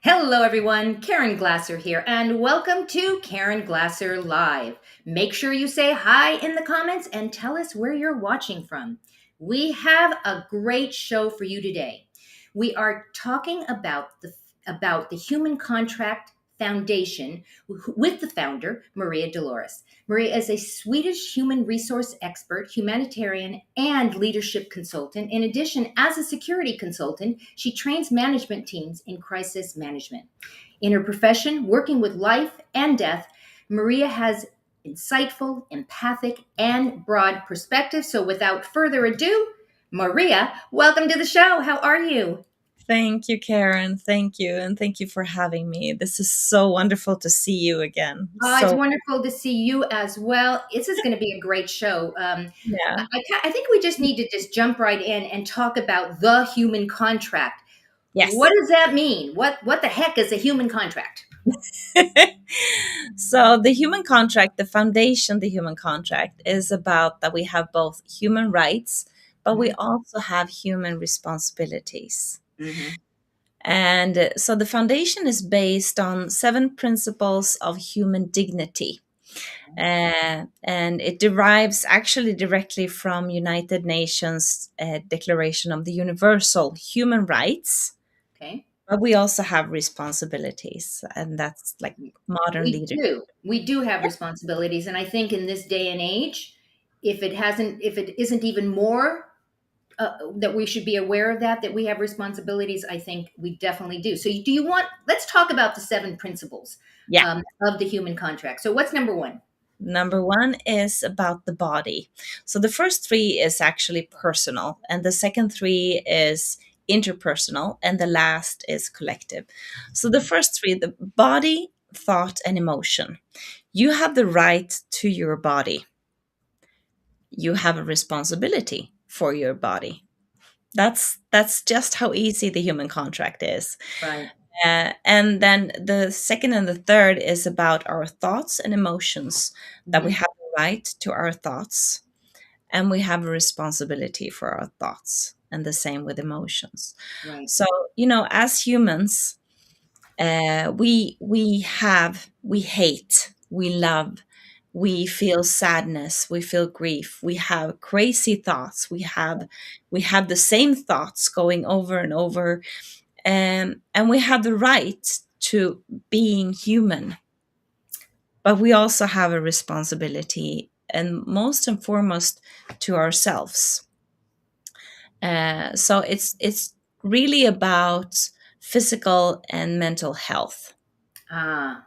Hello, everyone. Karen Glasser here, and welcome to Karen Glasser Live. Make sure you say hi in the comments and tell us where you're watching from. We have a great show for you today. We are talking about the Human Contract Foundation with the founder, Maria Dolores. Maria is a Swedish human resource expert, humanitarian, and leadership consultant. In addition, as a security consultant, she trains management teams in crisis management. In her profession, working with life and death, Maria has insightful, empathic, and broad perspective. So without further ado, Maria, welcome to the show. How are you? Thank you, Karen. Thank you. And thank you for having me. This is so wonderful to see you again. It's So, wonderful to see you as well. This is going to be a great show. yeah. I think we just need to just jump right in and talk about the human contract. What Yes. does that mean? What the heck is a human contract? So, the human contract, the foundation, the human contract is about that we have both human rights, but we Hmm. also have human responsibilities. Hmm. And so the foundation is based on seven principles of human dignity. And it derives actually directly from United Nations Declaration of the Universal Human Rights. Okay. But we also have responsibilities, and that's like modern We leadership. do. We do have responsibilities, and I think in this day and age, if it isn't even more that we should be aware of that we have responsibilities. I think we definitely do. So, do you want? Let's talk about the seven principles Yeah. of the human contract. So, what's number one? Number one is about the body. So the first three is actually personal, and the second three is interpersonal, and the last is collective. So the first three, the body, thought, and emotion. You have the right to your body. You have a responsibility for your body. That's just how easy the human contract is. Right. And then the second and the third is about our thoughts and emotions, that we Hmm. have the right to our thoughts and we have a responsibility for our thoughts, and the same with emotions. Right. So, as humans, we hate, we love, we feel sadness, we feel grief, we have crazy thoughts, we have the same thoughts going over and over, and we have the right to being human, but we also have a responsibility, and most and foremost, to ourselves. So it's really about physical and mental health. Ah.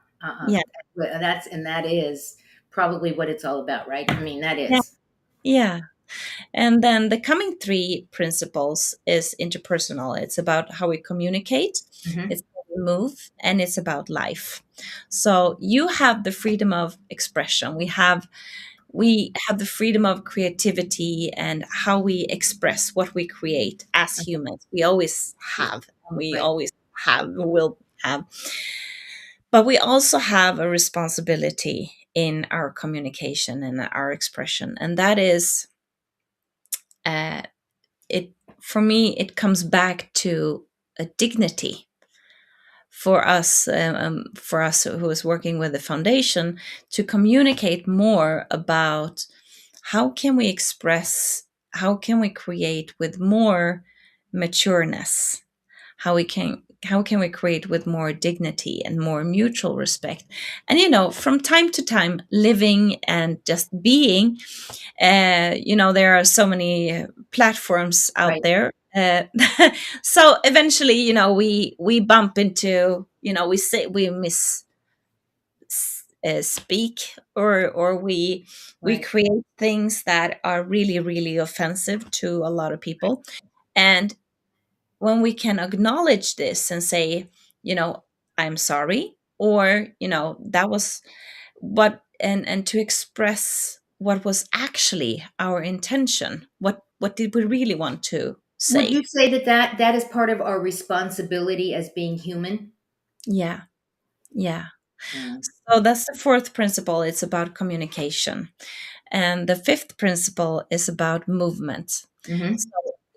Yeah, That is probably what it's all about, right? I mean, that yeah, is. yeah. And then the coming three principles is interpersonal. It's about how we communicate, Hmm. it's how we move, and it's about life. So you have the freedom of expression. We have the freedom of creativity and how we express what we create as humans. We always have, and we Right. always will have. But we also have a responsibility in our communication and our expression, and that is uh, it. For me, it comes back to a dignity for us who is working with the foundation, to communicate more about how can we express, how can we create with more matureness, how can we create with more dignity and more mutual respect. And from time to time, living and just being, there are so many platforms out Right. there. So eventually, we bump into, we say we miss speak, or we Right. create things that are really really offensive to a lot of people. And when we can acknowledge this and say, I'm sorry, or that was and to express what was actually our intention, what did we really want to Would you say. say that is part of our responsibility as being human? Yeah, yeah. Yeah. So that's the fourth principle. It's about communication. And the fifth principle is about movement. Hmm. So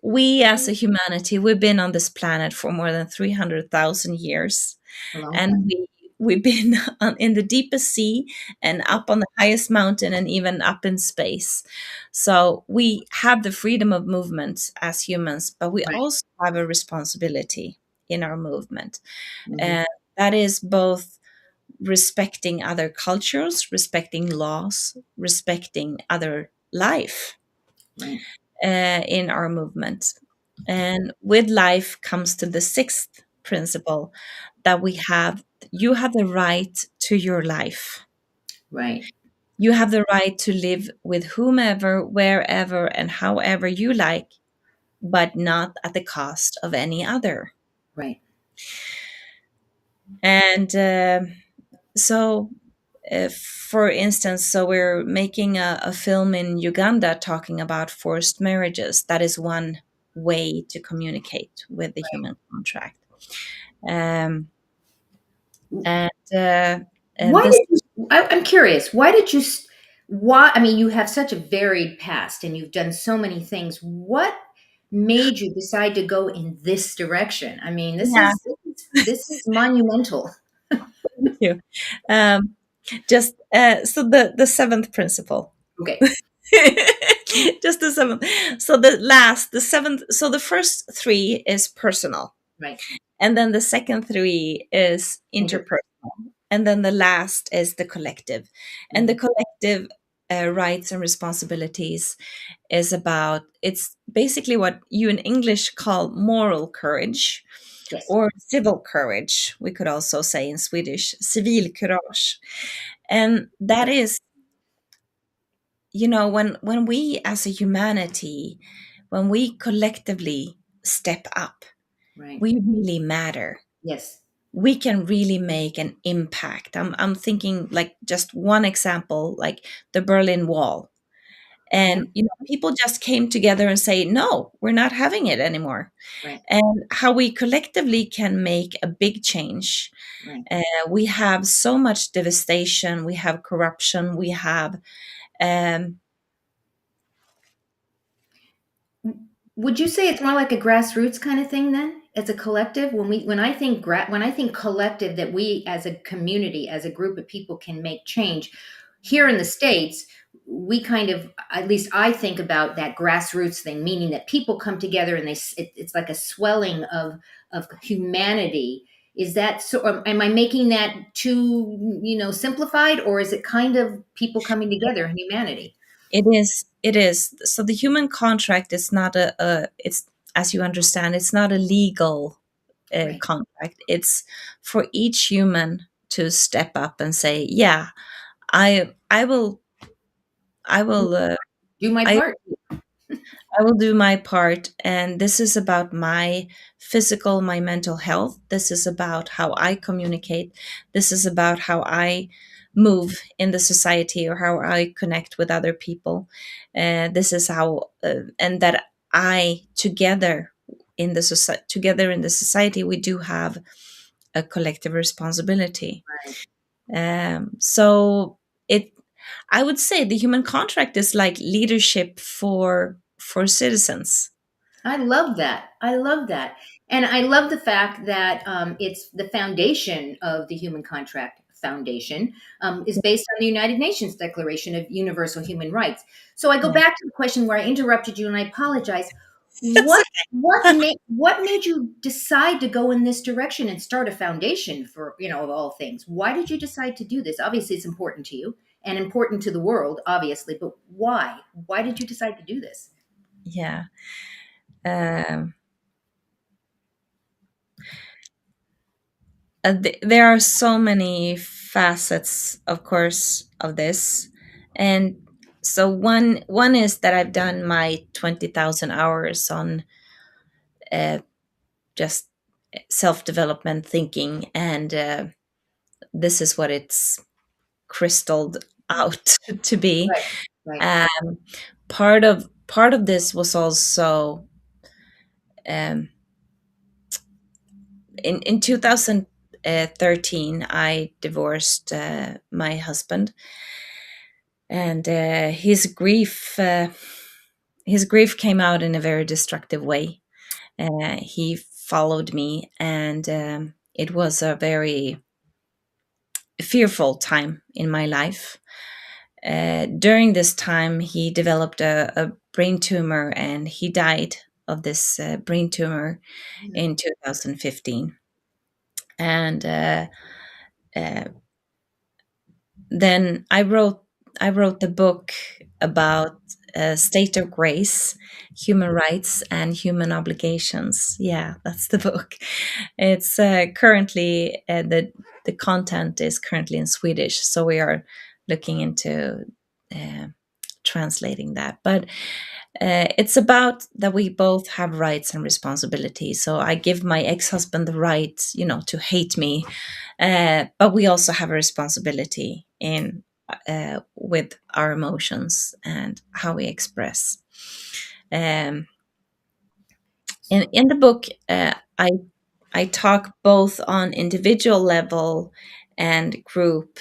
we as a humanity, we've been on this planet for more than 300,000 years. A long and time. we've been in the deepest sea and up on the highest mountain and even up in space. So we have the freedom of movement as humans, but we Right. also have a responsibility in our movement. Hmm. And that is both respecting other cultures, respecting laws, respecting other life Right. in our movement. And with life comes to the sixth principle that we have you have the right to your life. Right. You have the right to live with whomever, wherever, and however you like, but not at the cost of any other. Right. And so, for instance, so we're making a film in Uganda talking about forced marriages. That is one way to communicate with the Right. human contract. Um, and uh, and Why this, did you? I'm curious. Why did you? Why? I mean, you have such a varied past, and you've done so many things. What made you decide to go in this direction? I mean, yeah, this is monumental. thank you. Um, just so the seventh principle. Okay. Just the seventh. So the seventh. So the first three is personal, Right. and then the second three is Inter. interpersonal, and then the last is the collective. And the Mhm. collective rights and responsibilities is about it's basically what you in English call moral courage Yes. or civil courage. We could also say in Swedish civilkurage. And that is, when we as a humanity, when we collectively step up, Right. we really matter. Yes. We can really make an impact. I'm thinking like just one example, like the Berlin Wall. Yeah. And people just came together and say, no, we're not having it anymore. Right. And how we collectively can make a big change. Right. We have so much devastation, we have corruption, we have um, Would you say it's more like a grassroots kind of thing then? As a collective, when I think collective, that we as a community, as a group of people can make change. Here in the States, we kind of, at least I think about that grassroots thing, meaning that people come together and it's like a swelling of humanity. Is that so? Am I making that too, simplified, or is it kind of people coming together in humanity? it is so the human contract is not it's, as you understand, it's not a legal Right. contract. It's for each human to step up and say, yeah, I will Do my I part. I will do my part. And this is about my physical, my mental health. This is about how I communicate. This is about how I move in the society or how I connect with other people. This is how, and that I together in the society, we do have a collective responsibility. Right. So it, I would say, the human contract is like leadership for citizens. I love that. I love that. And I love the fact that it's the foundation of the Human Contract Foundation is based on the United Nations Declaration of Universal Human Rights. So I go Yeah. back to the question where I interrupted you, and I apologize. That's What what made you decide to go in this direction and start a foundation for, of all things? Why did you decide to do this? Obviously, it's important to you and important to the world, obviously, but why? Why did you decide to do this? yeah. Um, there are so many facets, of course, of this, and so one is that I've done my 20,000 hours on uh, just self development thinking, and this is what it's crystalled out to be. Right. Right. Um, part of this was also um, in 2013 I divorced my husband, and his grief came out in a very destructive way. He followed me, and it was a very fearful time in my life. During this time, he developed a brain tumor and he died of this brain tumor in 2015. And uh, then I wrote the book about state of grace, human rights, and human obligations. Yeah, that's the book. It's currently the content is currently in Swedish, so we are looking into uh, translating that. But it's about that we both have rights and responsibilities. So I give my ex-husband the right, to hate me, but we also have a responsibility in with our emotions and how we express. Um, in the book, I talk both on individual level and group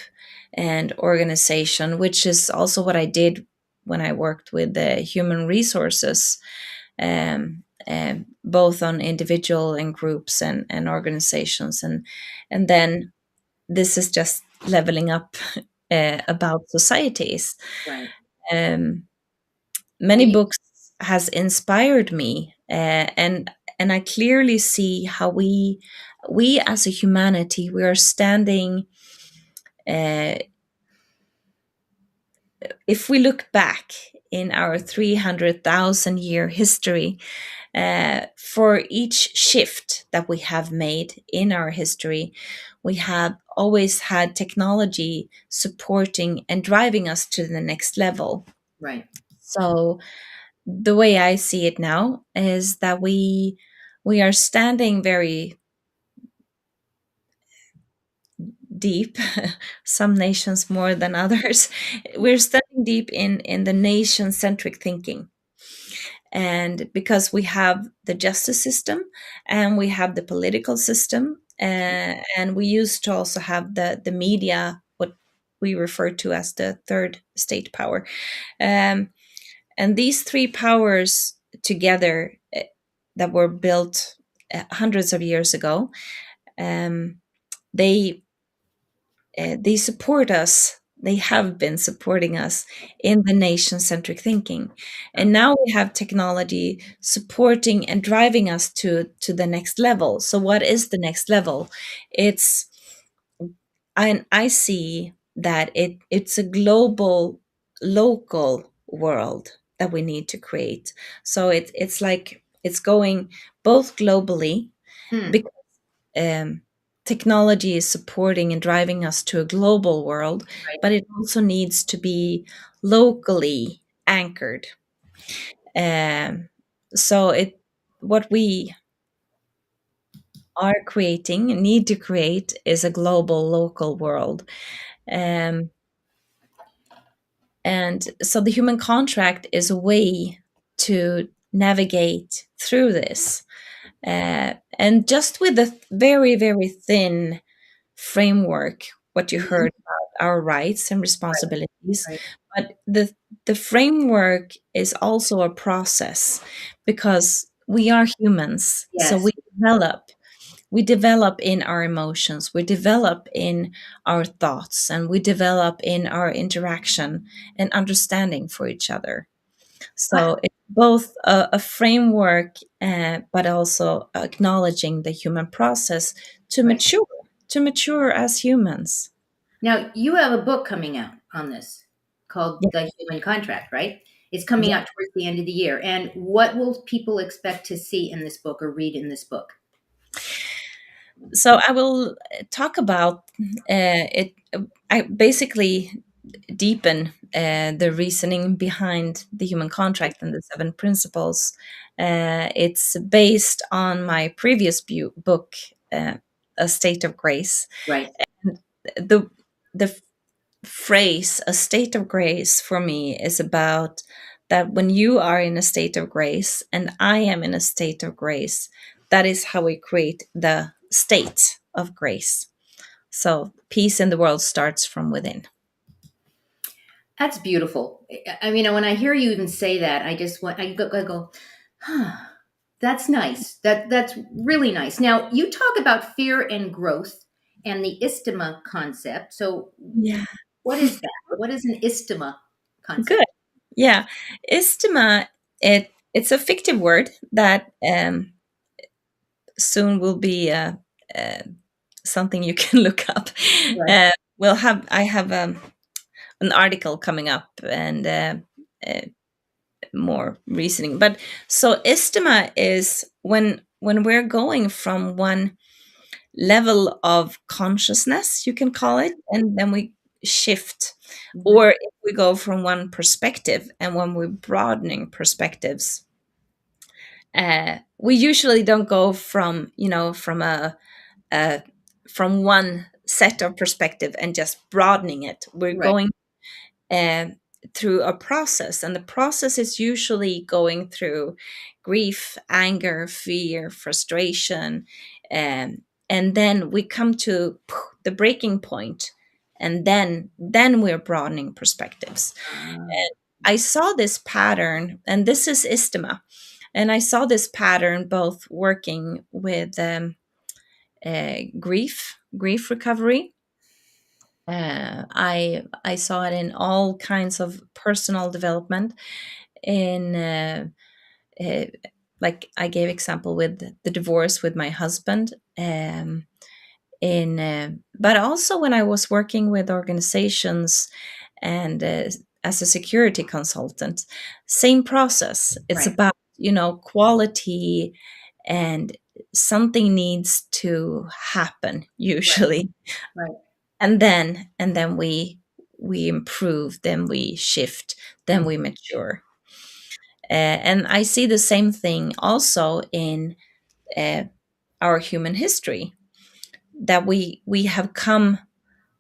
and organization, which is also what I did when I worked with the human resources, both on individual and groups and organizations, and then this is just leveling up about societies. Right. Um, Many And you, books has inspired me, and I clearly see how we as a humanity we are standing. Uh, if we look back in our 300,000 year history, for each shift that we have made in our history, we have always had technology supporting and driving us to the next level. right. So the way I see it now is that we are standing very deep, some nations more than others. We're standing deep in the nation centric thinking. And because we have the justice system and we have the political system, and we used to also have the media, what we refer to as the third state power. Um, and these three powers together, that were built hundreds of years ago, um, they they support us. They have been supporting us in the nation centric thinking. And now we have technology supporting and driving us to the next level. So, what is the next level? It's, I see that it's a global, local world that we need to create. So, it's like it's going both globally, Hmm. um, technology is supporting and driving us to a global world, Right. but it also needs to be locally anchored. Um, so what we are creating and need to create is a global, local world. Um, and so the human contract is a way to navigate through this. And just with a very, very thin framework, what you Mhm. heard about our rights and responsibilities, Right. but the framework is also a process because we are humans, so Yes. we develop in our emotions, we develop in our thoughts, and we develop in our interaction and understanding for each other. I, So it's both a framework, but also acknowledging the human process to right. mature, to mature as humans. Now, you have a book coming out on this called Yeah. The Human Contract, right? It's coming Yeah. out towards the end of the year. And what will people expect to see in this book or read in this book? So I will talk about it. I basically deepen the reasoning behind the human contract and the seven principles. It's based on my previous book, A State of Grace. Right. The the phrase "a state of grace" for me is about that when you are in a state of grace and I am in a state of grace, that is how we create the state of grace. So peace in the world starts from within. That's beautiful. I mean, when I hear you even say that, I just want, I go, huh. That's nice. That's really nice. Now, you talk about fear and growth and the Istama concept. So, Yeah. what is that? What is an Istama Good. concept? Yeah. Istima, it's a fictive word that soon will be uh, something you can look up. Right. Uh, I have an article coming up and uh, more reasoning. But so istima is when we're going from one level of consciousness, you can call it, and then we shift. Hmm. Or if we go from one perspective, and when we're broadening perspectives, we usually don't go from, from a from one set of perspective and just broadening it. We're Right. going um, through a process, and the process is usually going through grief, anger, fear, frustration, um, and then we come to the breaking point, and then we're broadening perspectives. Ah, And I saw this pattern, and this is istima, and I saw this pattern both working with grief recovery. I saw it in all kinds of personal development. In uh, like I gave example with the divorce with my husband. In But also when I was working with organizations and as a security consultant, same process. It's right. about quality, and something needs to happen Right. usually, Right. and then we improve, then we shift, then we mature. And I see the same thing also in uh, our human history, that we have come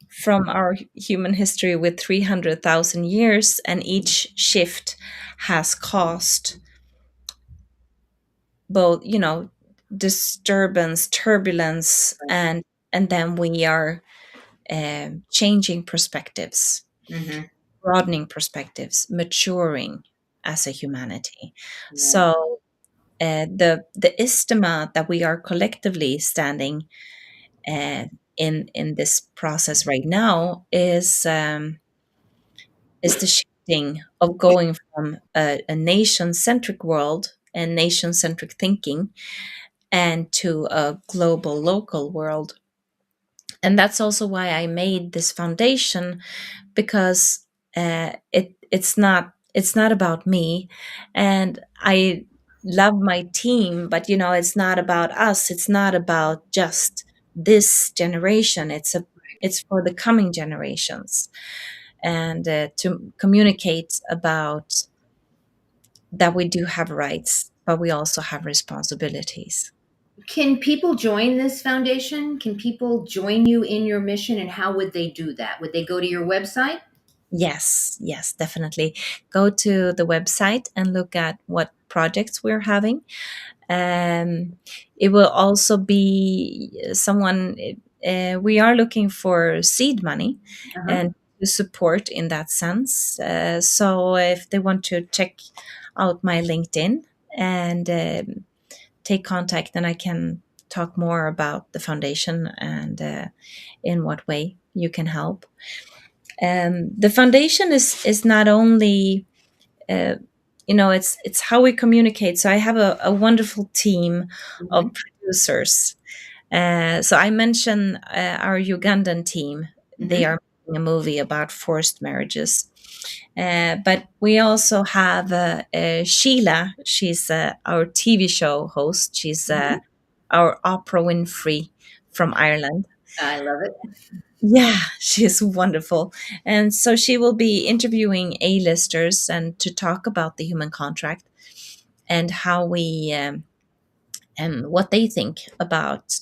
from our human history with 300,000 years, and each shift has caused both, disturbance, turbulence, and then we are changing perspectives, Hmm. broadening perspectives, maturing as a humanity. Yeah. So the istima that we are collectively standing uh, in this process right now is the shifting of going from a nation centric world and nation centric thinking, and to a global local world. And that's also why I made this foundation, because it's not about me, and I love my team, but it's not about us. It's not about just this generation. It's for the coming generations, and to communicate about that we do have rights, but we also have responsibilities. Can people join this foundation? Can people join you in your mission? And how would they do that? Would they go to your website? Yes, yes, definitely. Go to the website and look at what projects we're having. Um, it will also be someone, we are looking for seed money Uh-huh. and support in that sense. So if they want to check out my LinkedIn and take contact, then I can talk more about the foundation and in what way you can help. The foundation is not only uh, it's how we communicate. So I have a wonderful team of Hmm. producers. So I mentioned our Ugandan team. They Hmm. are making a movie about forced marriages. But we also have Sheila. She's our TV show host. She's Hmm. our Oprah Winfrey from Ireland. I love it. Yeah, she is wonderful. And so she will be interviewing A-listers and to talk about the human contract, and how we and what they think about,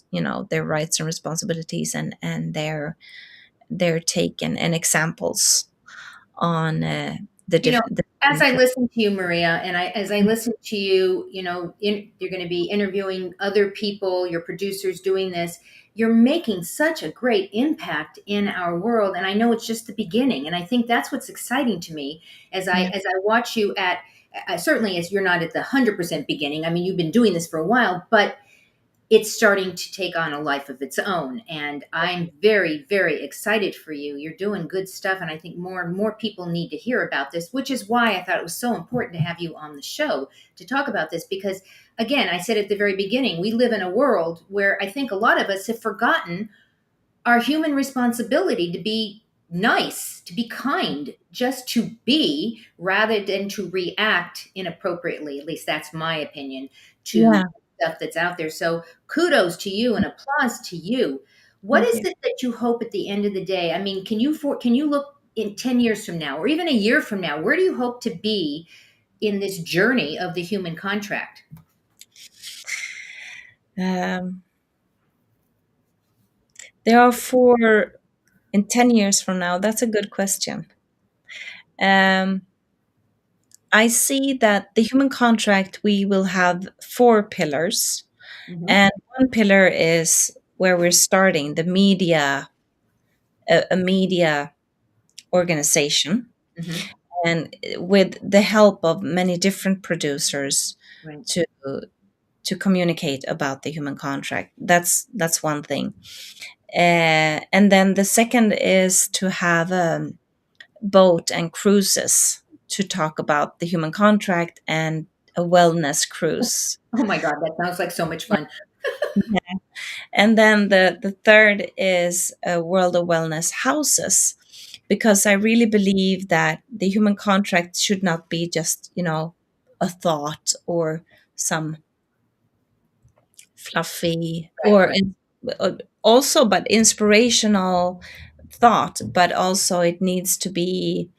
their rights and responsibilities, and their take and examples on You know, the as different I points. listen to you, Maria, and as I listen to you, you're going to be interviewing other people, your producers doing this. You're making such a great impact in our world, and I know it's just the beginning. And I think that's what's exciting to me as I Yeah. as I watch you certainly as you're not at the 100% beginning. I mean, you've been doing this for a while, but it's starting to take on a life of its own. And I'm very, very excited for you. You're doing good stuff. And I think more and more people need to hear about this, which is why I thought it was so important to have you on the show to talk about this. Because, again, I said at the very beginning, we live in a world where I think a lot of us have forgotten our human responsibility to be nice, to be kind, just to be rather than to react inappropriately. At least that's my opinion to Yeah. stuff that's out there. So kudos to you and applause to you. What Thank is you. it that you hope at the end of the day? I mean, can you look in 10 years from now or even a year from now? Where do you hope to be in this journey of the human contract? Um, there are four in 10 years from now. That's a good question. Um, I see that the human contract, we will have four pillars. Hmm. And one pillar is where we're starting the media, a media organization. Hmm. And with the help of many different producers Right. to communicate about the human contract. That's one thing. And then the second is to have boat and cruises to talk about the human contract and a wellness cruise. Oh my God, that sounds like so much fun. Yeah. And then the third is a world of wellness houses, because I really believe that the human contract should not be just, a thought or some fluffy Right, or right. also but inspirational thought, but also it needs to be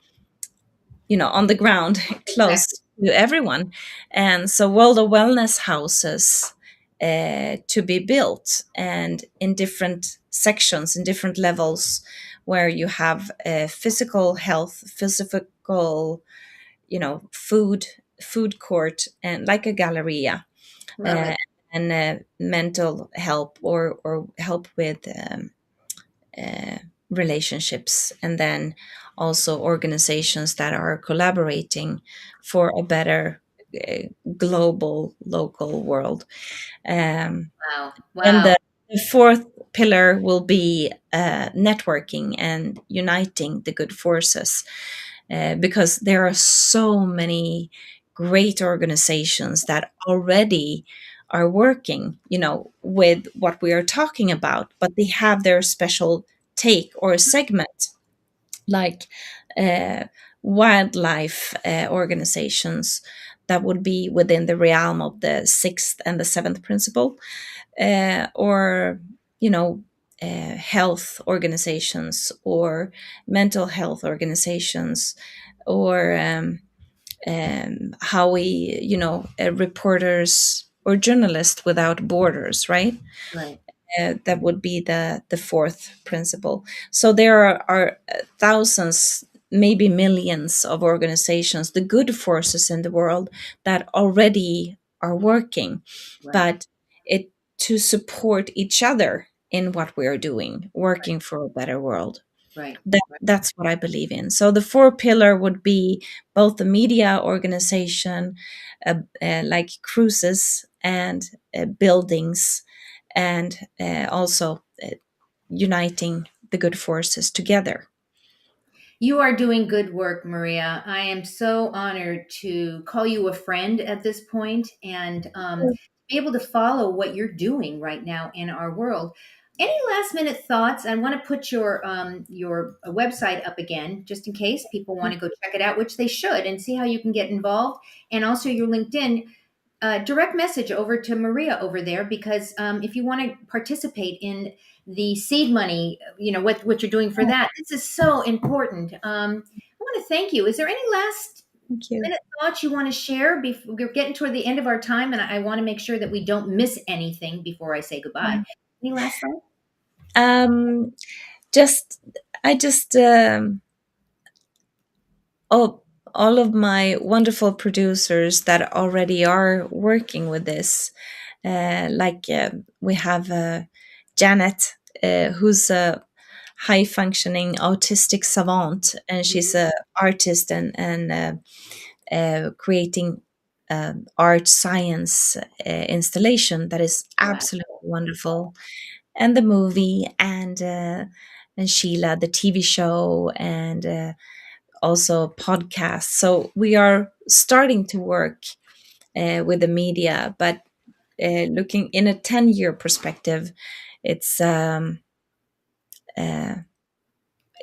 on the ground close Exactly. to everyone. And so world of wellness houses to be built, and in different sections, in different levels, where you have physical health, physical, food court, and like a galleria, Love uh, it. and mental help, or help with uh, relationships, and then also organizations that are collaborating for a better uh, global local world. um, Wow. and Wow. the fourth pillar will be networking and uniting the good forces, because there are so many great organizations that already are working, with what we are talking about, but they have their special take or segment, like uh, wildlife organizations that would be within the realm of the sixth and the seventh principle, or you know health organizations, or mental health organizations, or how we reporters or journalists without borders, right? Right. That would be the fourth principle. So there are thousands, maybe millions of organizations, the good forces in the world, that already are working, Right. but it to support each other in what we are doing, Right. working for a better world. Right. Right. That's what I believe in. So the four pillar would be both the media organization, like cruises and buildings, and also uniting the good forces together. You are doing good work, Maria. I am so honored to call you a friend at this point and be able to follow what you're doing right now in our world. Any last minute thoughts? I want to put your website up again, just in case people want to go check it out, which they should, and see how you can get involved, and also your LinkedIn. Direct message over to Maria over there because if you want to participate in the seed money, what you're doing for that. This is so important. I want to thank you. Is there any last Thank you. minute thoughts you want to share? Before we're getting toward the end of our time, and I want to make sure that we don't miss anything before I say goodbye. Any last thoughts? Um, just I just oh, all of my wonderful producers that already are working with this, we have Janet, who's a high functioning autistic savant, and she's Mhm. a artist and creating art science installation that is Wow. absolutely wonderful, and the movie, and Sheila, the TV show, and also podcasts. So we are starting to work with the media, but looking in a 10-year perspective, it's um, uh,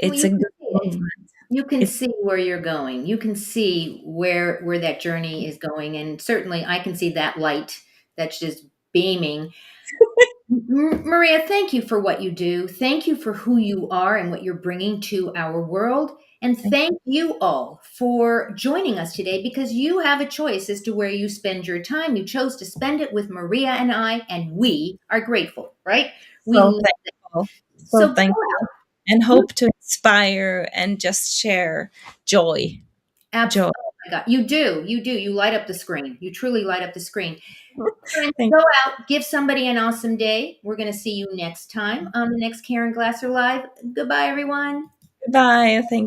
Well, it's you a can good see it. movement. You can It's see where you're going. You can see where that journey is going, and certainly I can see that light that's just beaming. Maria, thank you for what you do. Thank you for who you are and what you're bringing to our world. And thank you all for joining us today, because you have a choice as to where you spend your time. You chose to spend it with Maria and I, and we are grateful, right? We so love it. thankful, so So go thankful, out. and hope to inspire and just share joy, joy. Oh my God. You do. You do. You light up the screen. You truly light up the screen. Friends, Thank go out, give somebody an awesome day. We're going to see you next time on the next Karen Glasser Live. Goodbye, everyone. you. Bye. Thank